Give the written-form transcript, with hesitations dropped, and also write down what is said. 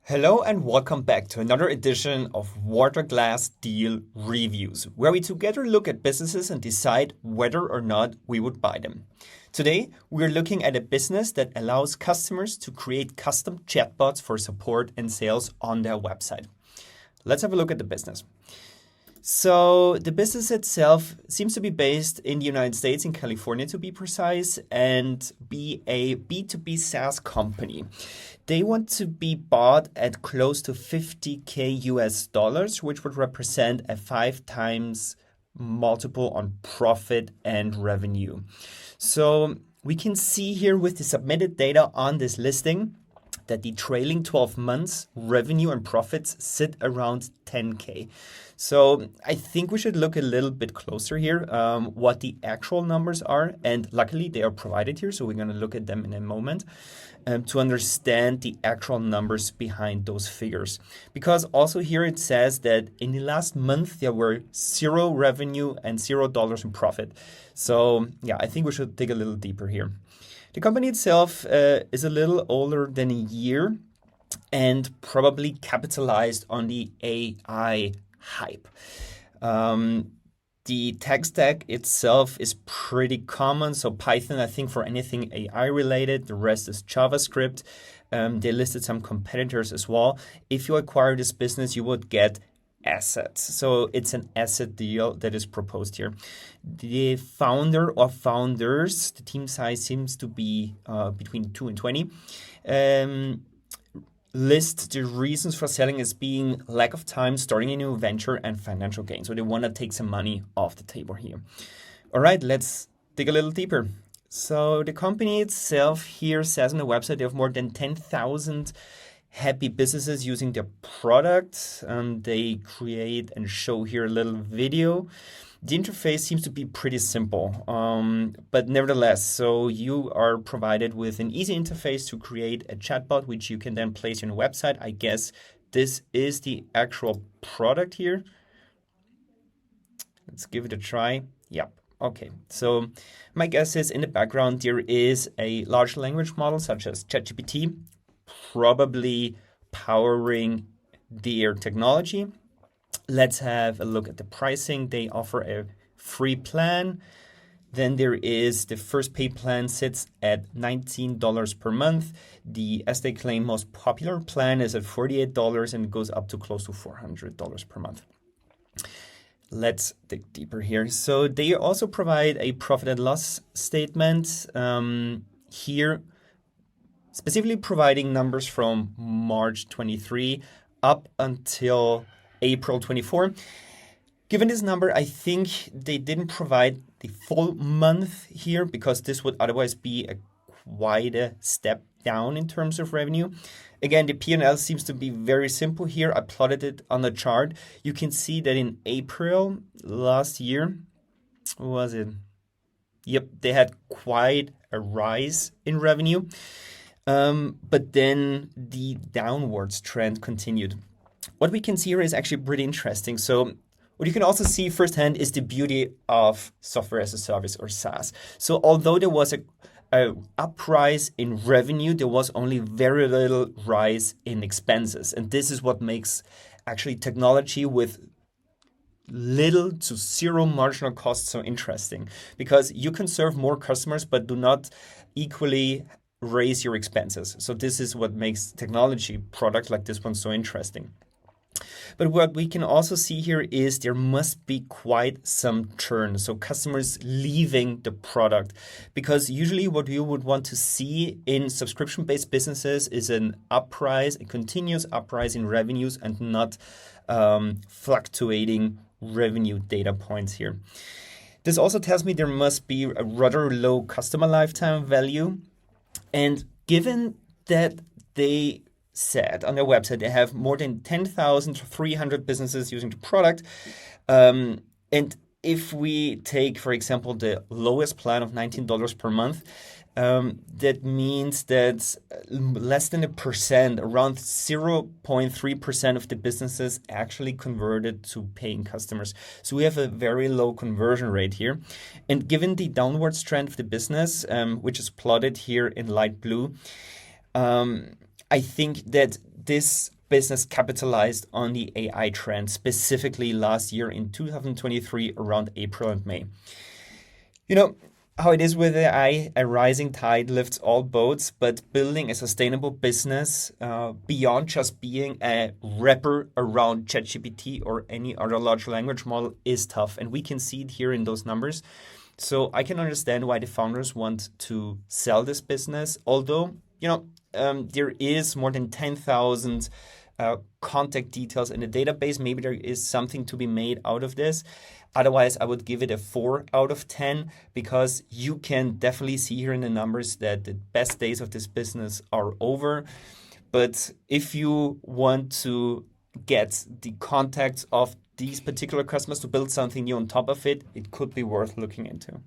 Hello and welcome back to another edition of Waterglass Deal Reviews, where we together look at businesses and decide whether or not we would buy them. Today, we're looking at a business that allows customers to create custom chatbots for support and sales on their website. Let's have a look at the business. So the business itself seems to be based in the United States, in California to be precise, and be a B2B SaaS company. They want to be bought at close to $50K US, which would represent a 5 times multiple on profit and revenue. So we can see here with the submitted data on this listing that the trailing 12 months revenue and profits sit around 10K. So I think we should look a little bit closer here what the actual numbers are. And luckily they are provided here. So we're going to look at them in a moment to understand the actual numbers behind those figures. Because also here it says that in the last month there were zero revenue and $0 in profit. So yeah, I think we should dig a little deeper here. The company itself is a little older than a year and probably capitalized on the AI hype. The tech stack itself is pretty common. So Python, I think, for anything AI related. The rest is JavaScript. They listed some competitors as well. If you acquire this business, you would get assets. So it's an asset deal that is proposed here. The founder or founders, the team size seems to be between 2 and 20. List the reasons for selling as being lack of time, starting a new venture, and financial gain. So they want to take some money off the table here. All right, let's dig a little deeper. So the company itself here says on the website they have more than 10,000 happy businesses using their product. They create and show here a little video. The interface seems to be pretty simple, but nevertheless, so you are provided with an easy interface to create a chatbot, which you can then place on your website. I guess this is the actual product here. Let's give it a try. Yep. Okay, so my guess is in the background there is a large language model such as ChatGPT, probably powering their technology. Let's have a look at the pricing. They offer a free plan. Then there is the first pay plan sits at $19 per month. The, as they claim, most popular plan is at $48 and goes up to close to $400 per month. Let's dig deeper here. So they also provide a profit and loss statement here, specifically providing numbers from March 23 up until April 24. Given this number, I think they didn't provide the full month here because this would otherwise be quite a step down in terms of revenue. Again, the P&L seems to be very simple here. I plotted it on the chart. You can see that in April last year, what was it? Yep, they had quite a rise in revenue. But then the downwards trend continued. What we can see here is actually pretty interesting. So what you can also see firsthand is the beauty of software as a service or SaaS. So although there was a uprise in revenue, there was only very little rise in expenses. And this is what makes actually technology with little to zero marginal cost so interesting, because you can serve more customers but do not equally raise your expenses. So this is what makes technology product like this one so interesting. But what we can also see here is there must be quite some churn. So customers leaving the product, because usually what you would want to see in subscription-based businesses is an uprise, a continuous uprise in revenues and not fluctuating revenue data points here. This also tells me there must be a rather low customer lifetime value. And given that they said on their website they have more than 10,300 businesses using the product, and if we take, for example, the lowest plan of $19 per month, that means that less than 1%, around 0.3% of the businesses actually converted to paying customers. So we have a very low conversion rate here. And given the downwards trend of the business, which is plotted here in light blue, I think that this business capitalized on the AI trend, specifically last year in 2023, around April and May. You know how it is with AI, a rising tide lifts all boats, but building a sustainable business beyond just being a wrapper around ChatGPT or any other large language model is tough. And we can see it here in those numbers. So I can understand why the founders want to sell this business, although, there is more than 10,000 contact details in the database. Maybe there is something to be made out of this. Otherwise, I would give it a 4 out of 10 because you can definitely see here in the numbers that the best days of this business are over. But if you want to get the contacts of these particular customers to build something new on top of it, it could be worth looking into.